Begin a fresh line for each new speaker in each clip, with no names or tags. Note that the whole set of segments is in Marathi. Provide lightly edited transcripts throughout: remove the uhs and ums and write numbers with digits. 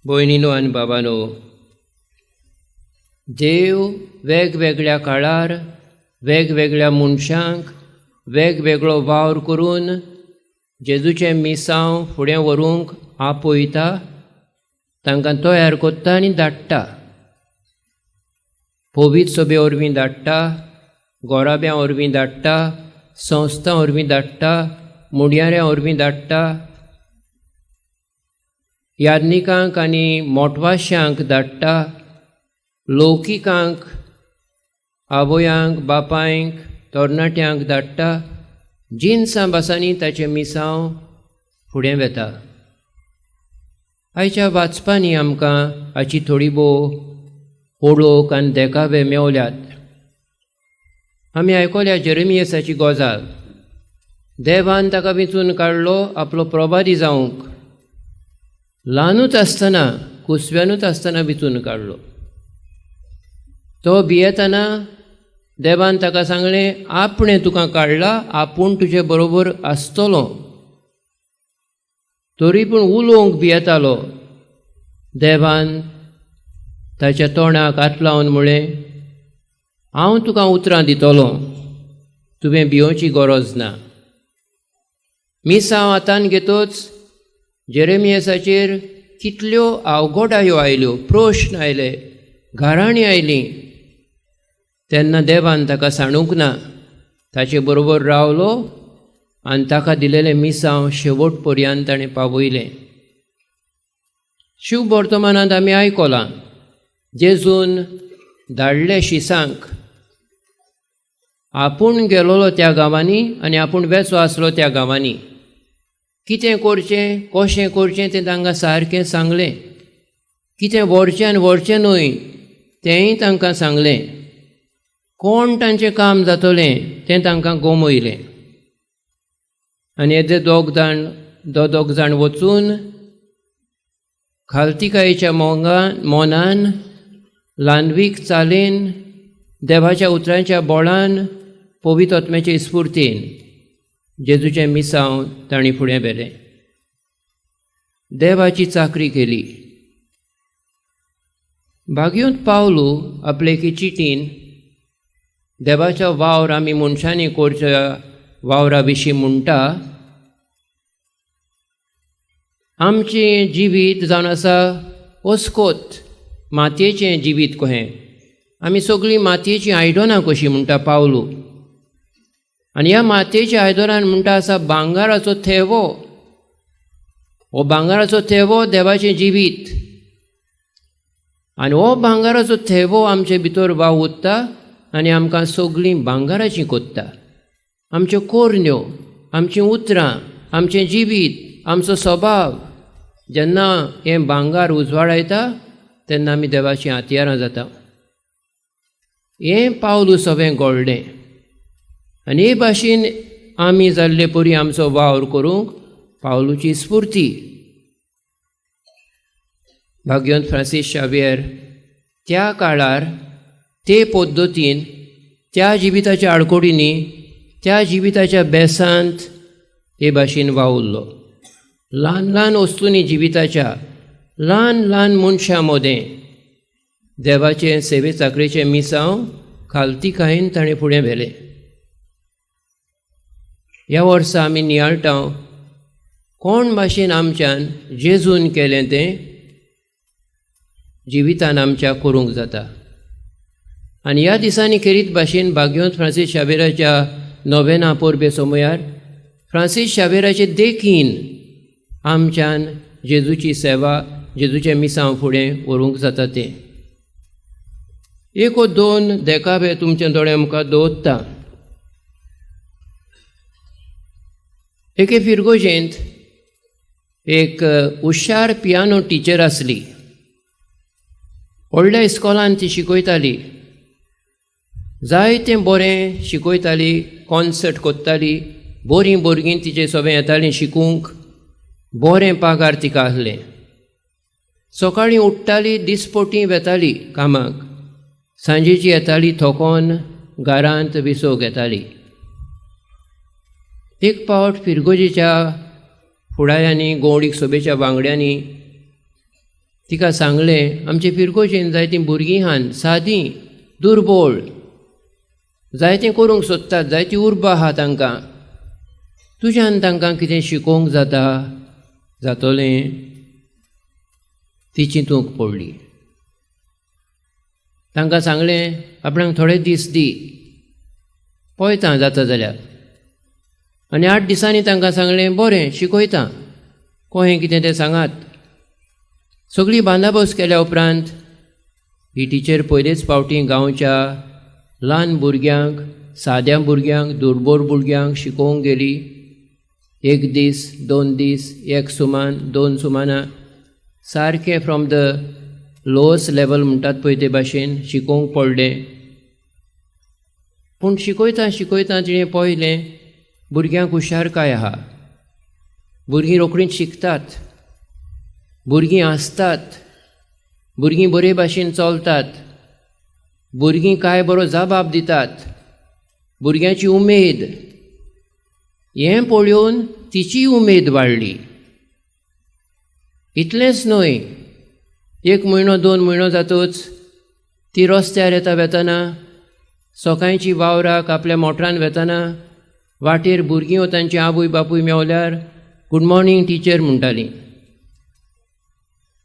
भयणीनो आनी बाबानो, देव वेगवेगळ्या काळार वेगवेगळ्या मनशांक वेगवेगळो वावर करून जेजूचें मिसांव फुडें व्हरूंक आपयता, तांकां तयार करता आनी धाडटा. पवित्र सभे वरवीं धाडटा, गोराब्यां वरवीं धाडटा, संस्था वरवीं धाडटा, मुडयाऱ्यां वरवीं धाडटा, याज्ञिकांक आनी मोटवाश्यांक धाडटा, लौकिकांक, आवयांक, बापायंक, तरणाट्यांक धाडटा. जिन्सां बासांनी ताचें मिसांव फुडें वेता. आयच्या वाचपांनी आमकां हाची थोडी भोव ओळख आनी देखावे मेवल्यात. आमी आयकल्या जेरेमियासाची गजाल. देवान ताका वेंचून काडलो आपलो प्रभारी जावंक. ल्हानूच आसतना, कुसव्यानूच आसतना वेंचून काडलो. तो भियेतना देवान ताका सांगलें, आपणें तुका काडला, आपूण तुजे बरोबर आसतलो. तरी पूण उलोवंक भियेतालो. देवान ताच्या तोंडाक हात लावन म्हळें, हांव तुका उतरां दितलो, तुवें भियोवची गरज ना. मिसांव हातान घेतोच जेरेमियासाचेर कितल्यो आवगोडायो आयल्यो, प्रश्न आयले, घाराणी आयलीं. तेन्ना देवान ताका सांडूंक ना. ताचे बरोबर रावलो आनी ताका दिलेलें मिसांव शेवट पर्यंत ताणें पावयलें. शिव वर्तमानांत आमी आयकलां, जेजून धाडले शिसांक. आपूण गेलोलो त्या गांवांनी आनी आपूण वेचो आसलो त्या गांवांनी. कितें करचें, कशें करचें तें तांकां सारकें सांगलें. कितें व्हरचें आनी व्हरचें न्हय तेंय तांकां सांगलें. कोण तांचें काम जातलें तें तांकां गोमयलें. आनी हे दोग जाण वचून खालतिकायेच्या मोनान, ल्हानवीक चालीन, देवाच्या उतरांच्या बोळान, पवित्र आत्म्याचे स्फूर्तीन जेजूचें मिसांव तांणी फुडें व्हेलें. देवाची चाकरी केली. भाग्योंत पावलू आपले एके चिटीन देवाचो वावर आमी मनशांनी करच्या वावरा विशीं म्हणटा. आमचें जिवीत जावन आसा ओस्कोत मातयेचें जिवीत कहें. आमी सगळीं मातयेचीं आयदनां कशीं म्हणटा पावलू. आनी ह्या मातयेच्या आयदनान म्हणटा आसा भांगाराचो थेवो. हो भांगाराचो थेवो देवाचें जिवीत. आनी हो भांगाराचो थेवो आमचे भितर वाव उत्ता आनी आमकां सगळीं भांगाराचीं कोत्ता. आमच्यो कोरण्यो, आमचीं उतरां, आमचें जिवीत, आमचो स्वभाव, जेन्ना हें भांगार उजवाडायता तेन्ना आमी देवाचीं हातयारां जाता. हें पावलू सगळें घडलें. आनी हे भाशेन आमी जाल्ले परी आमचो वावर करूंक पावलूची स्फूर्ती. भाग्यवंत फ्रांसीस शावेर त्या काळार ते पद्दतीन, त्या जिविताच्या आडकोडींनी, त्या जिविताच्या बेसांत हे भाशेन वावुरलो. ल्हान ल्हान वस्तूंनी जिविताच्या, ल्हान ल्हान मनशां मदें देवाचें सेवे चाकरेचें मिसांव खालतिकायेन ताणें फुडें व्हेलें. ह्या वर्सा आमी नियाळटाव कोण भाशेन आमच्यान जेजून केलें तें जिवितान आमच्या करूंक जाता. आनी ह्या दिसांनी खेरीत भाशेन भाग्यवंत फ्रांसीस शावेराच्या नोवेना परबे समयार फ्रांसीस शावेराचे देखीन आमच्यान जेजूची सेवा, जेजूचें मिसांव फुडें व्हरूंक जाता तें. एक वा दोन देखावे तुमचे दोळे मुखार दवरता. एके फिरगोजेंत एक हुशार पियानो टिचर आसली. व्हडल्या इस्कॉलांत ती शिकयताली. जायतें बरें शिकयताली, कॉन्सर्ट कोत्ताली, बरीं भुरगीं तिचे सोबें येतालीं शिकूंक. बरें पागार तिका आसलें. सकाळीं उठ्ठाली, दिसपट्टी वेताली कामाक. सांजेची येताली थकोन घरांत विसोग येताली. एक पावट फिरगोजेच्या फुडाऱ्यांनी, गवडीक सभेच्या वांगड्यांनी तिका सांगलें आमचे फिरकोचेन जायतीं भुरगीं आहात सादीं दुर्बळ जायतें करूंक सोदतात जायती उर्बा आहा तांकां तुज्यान तांकां कितें शिकोवंक जाता जातोलें ती चिंतूंक पडली तांकां सांगलें आपणाक थोडे दीस दी पळयता जाता जाल्यार आनी 8 दिसांनी तांकां सांगलें बरें शिकयता कशें कितें तें सांगात सगळी बांदाबोस केल्या उपरांत ही टिचर पयलेच फावटी गांवच्या ल्हान भुरग्यांक साद्या भुरग्यांक दुर्बळ भुरग्यांक शिकोवंक गेली 1 दीस 2 दीस 1 सुमान 2 सुमानां सारकें फ्रॉम द लोअस्ट लेवल म्हणटात पळय ते भाशेन शिकोवंक पडलें पूण शिकयता शिकयता तिणें पळयलें भुरग्यांक हुशारकाय आहा भुरगीं रोखडीच शिकतात भुरगीं आसतात भुरगीं बरे भाशेन चलतात भुरगीं काय बरो जबाब दितात भुरग्यांची उमेद हें पळोवन तिची उमेद वाडली इतलेंच न्हय 1 म्हयनो 2 म्हयनो जातूच ती रस्त्यार येता वेतना सकाळची वावराक आपल्या मोटरान वेतना वाटेर भुरगीं व तांची आवय बापूय मेवल्यार गुड मॉर्निंग टिचर म्हणटालीं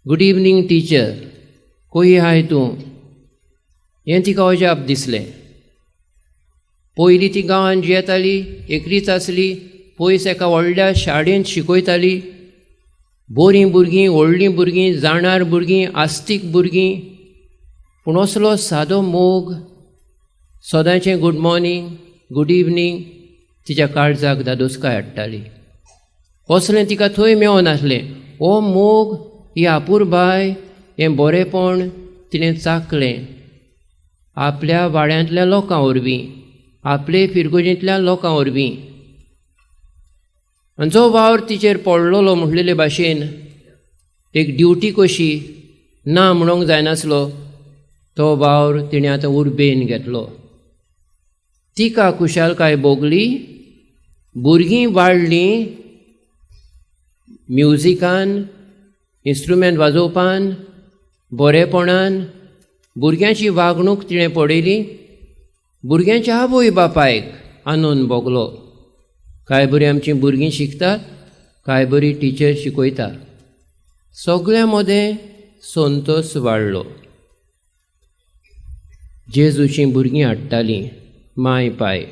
गुड इवनिंग टिचर खंय आहाय तूं हें तिका अजाप दिसलें पयलीं ती गांवांत जी येताली एकलीच आसली पयस एका व्हडल्या शाळेंत शिकयताली बरीं भुरगीं व्हडलीं भुरगीं जाणार भुरगीं आस्तीक भुरगीं पूण असलो सादो मोग सदांचें गुड मॉर्निंग गुड इवनिंग तिच्या काळजाक धादोसकाय हाडटाली असलें तिका थंय मेळनासलें हो मोग ही आपुरबाय हें बरेंपण तिणें चाखलें आपल्या वाड्यांतल्या लोकां वरवीं आपले फिरगोजेंतल्या लोकां वरवीं आनी जो वावर तिचेर पडलेलो म्हणलेले भाशेन एक ड्युटी कशी ना म्हणूंक जायनासलो तो वावर तिणें आतां उर्बेन घेतलो तिका खुशालकाय भोगली भुरगीं वाडलीं म्युजिकान इन्स्ट्रुमेंट वाजोवपान बरेपणान भुरग्यांची वागणूक तिणें पळयली भुरग्यांच्या आवय बापायक आनंद भोगलो कांय बरीं आमचीं भुरगीं शिकतात कांय बरी टिचर शिकयता सगळ्या मदें संतोश वाडलो जेजूचीं भुरगीं हाडटालीं माय पाय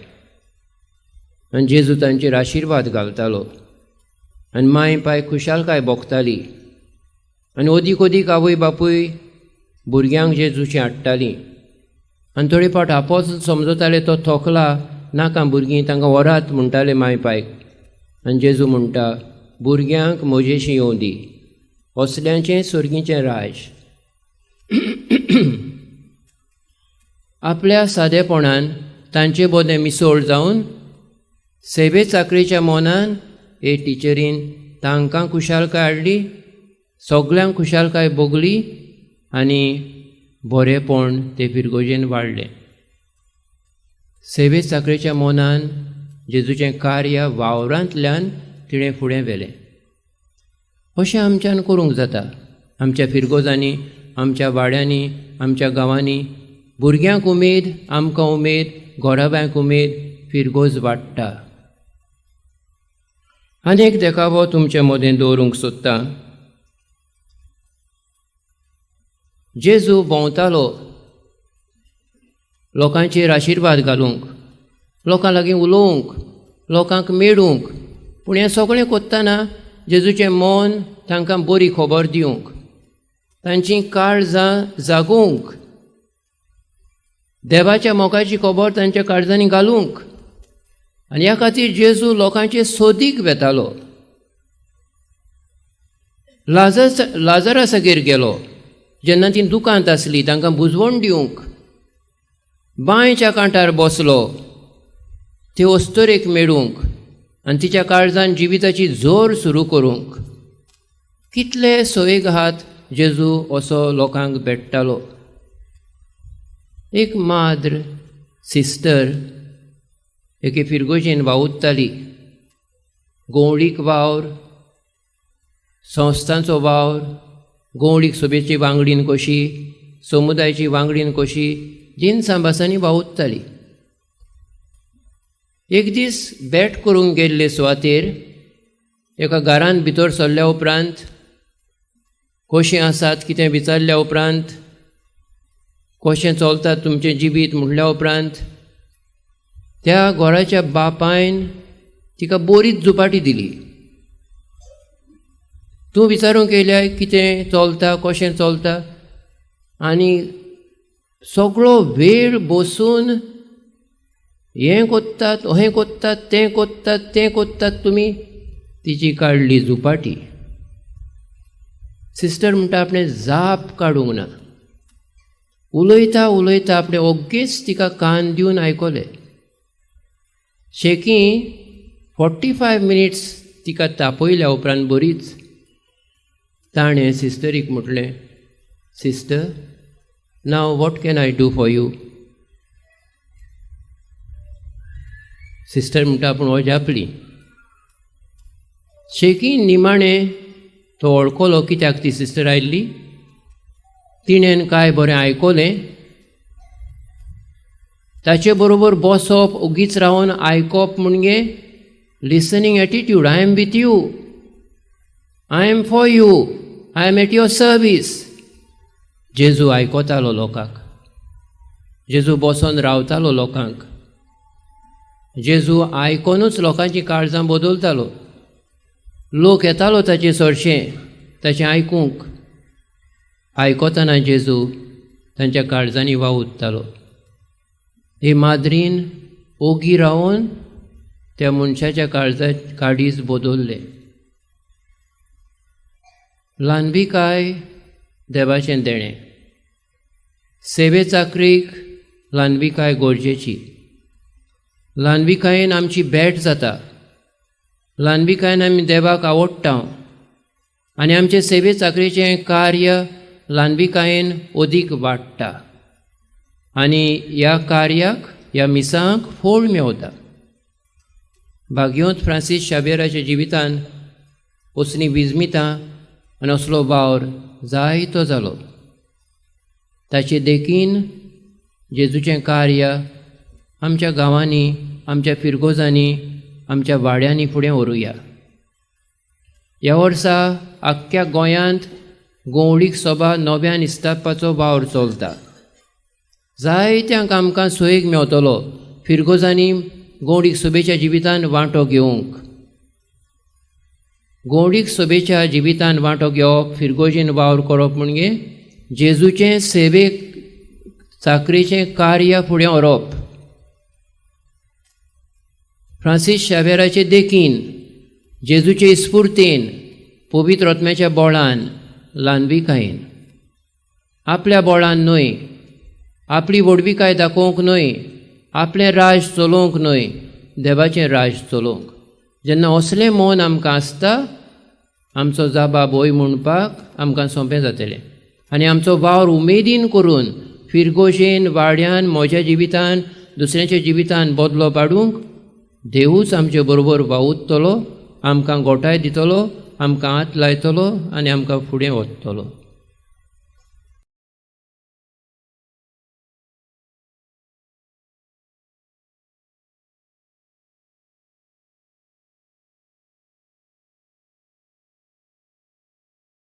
आनी जेजू तांचेर आशिर्वाद घालतालो आनी माय पाय खुशालकाय भोगताली आनी ओदीक ओदीक आवय बापूय भुरग्यांक जेजूचें हाडटालीं आनी थोडे फावट आपोस समजताले तो थोकला नाका भुरगीं तांकां व्हरात म्हणटाले माय पायक आनी जेजू म्हणटा भुरग्यांक म्हजेशी येवं दी असल्यांचें स्वर्गीचें राज आपल्या सादेपणान तांचे बोदें मिसळ जावन सेवे चाकरेच्या मोनान हे टिचरीन तांकां खुशालकाय हाडली सगळ्यांक खुशालकाय भोगली आनी बरेपण ते फिरगोजेन वाडलें सेवे चाकरेच्या मोनान जेजूचें कार्य वावरांतल्यान तिणें फुडें व्हेलें अशें आमच्यान करूंक जाता आमच्या फिरगोजांनी आमच्या वाड्यांनी आमच्या गांवांनी भुरग्यांक उमेद आमकां उमेद घोराब्यांक उमेद फिरगोज वाडटा आनी एक देखावो तुमचे मदें दवरूंक सोदतां जेजू भोंवतालो लोकांचेर आशिर्वाद घालूंक लोकां लागीं उलोवंक लोकांक मेळूंक पूण हें सगळें कोत्ताना जेजूचें मन तांकां बरी खबर दिवंक तांचीं काळजां जागोवंक देवाच्या मोगाची खबर तांच्या काळजांनी घालूंक आनी ह्या खातीर जेजू लोकांचे सोदीक वेतालो लाजरासागेर गेलो जेन्ना ती दुकांत आसली तांकां बुजवण दिवंक बांयच्या कांठार बसलो ते अस्तरेक मेळूंक आनी तिच्या काळजान जिविताची जोर सुरू करूंक कितले सोयेगात जेजू असो लोकांक भेटतालो एक माद्र सिस्टर एके फिरगोजेन वावुरताली गोवळीक वावर संस्थांचो वावर गोवळीक सभेची वांगडीन कशी, समुदायाची वांगडीन कशी जीन सांबासांनी वावुरताली. एक दीस बॅट करूंक गेल्ले सुवातेर एका घरांत भितर सरल्या उपरांत कशें आसात कितें विचारल्या उपरांत, कशें चलता तुमचें जिवीत म्हणल्या उपरांत त्या घराच्या बापायन तिका बरीच झुपाटी दिली. तूं विचारूंक येयल्या कितें चलता, कशें चलता, आनी सगळो वेळ बसून हें कोत्तात, अहें कोत्तात, तें कोत्तात, तें कोत्तात तुमी. तिची काडली झुपाटी. सिस्टर म्हणटा आपणें जाप काडूंक ना. उलयता उलयता आपणें ओग्गीच तिका कान दिवन आयकलें. शेकी 45 मिनिट्स तिका तापयल्या उपरांत बरीच ताणें सिस्टरीक म्हटलें, sister, now what can I do for you? Sister म्हणटा आपूण ओजापली. शेकी निमाणें तो वळखलो कित्याक ती सिस्टर आयिल्ली. तिणेन काय बरें आयकलें. ताचे बरोबर बसप, उगीच रावन आयकप म्हणजे listening attitude. I am with you, I am for you, I am at your service. जेजू आयकतालो लोकांक. जेजू बसोन रावतालो लोकांक. जेजू आयकोनूच लोकांची काळजां बदलतालो. लोक येतालो ताचें चडशें ताचें आयकूंक. आयकतना जेजू तांच्या काळजांनी वावुरतालो. हे माद्रीन ओगी रावन त्या मनशाच्या काळीज बदलले. ल्हानविकाय देवाचें देणें. सेवे चाकरीक ल्हानविकाय गरजेची. ल्हानविकायेन आमची भेट जाता. ल्हानविकायेन आमी देवाक आवडटा आनी आमचे सेवे चाकरेचें कार्य ल्हानविकायेन अदीक वाडटा आनी ह्या कार्याक, ह्या मिसांक फळ मेवता. भाग्योंत फ्रांसीस शाबेराच्या जिवितान असलीं विजमितां आनी असलो वावर जायतो जालो. ताचे देखीन जेजूचें कार्य आमच्या गांवांनी, आमच्या फिरगोजांनी, आमच्या वाड्यांनी फुडें व्हरूया. ह्या वर्सा आख्ख्या गोंयांत गोवळीक सभा नव्यान इस्तापपाचो वावर चलता. जायत्यांक आमकां सोयेक मेवतलो फिरगोजांनी गोवळीक सभेच्या जिवितान वांटो घेवंक. गोवळीक सभेच्या जिवितान वांटो घेवप, फिरगोजीन वावर करप म्हणजे जेजूचें सेवेक चाकरेचें कार्य फुडें व्हरप. फ्रांसीस शावेराचे देखीन जेजूचे इस्फुर्तेन, पवित्र आत्म्याच्या बोळान, ल्हानविकायेन, आपल्या बोळान न्हय, आपली व्हडविकाय दाखोवंक न्हय, आपलें राज चलोवंक न्हय, देवाचें राज चलोवंक. जेन्ना असलें मन आमकां आसता, आमचो जाबाब हय म्हणपाक आमकां सोंपें जातलें आनी आमचो वावर उमेदीन करून फिरगोशेन, वाड्यान, म्हज्या जिवितान, दुसऱ्याच्या जिवितान बदलो पाडूंक देवूच आमचे बरोबर वावुरतलो, आमकां गोठाय दितलो, आमकां हात लायतलो आनी आमकां फुडें व्हरतलो.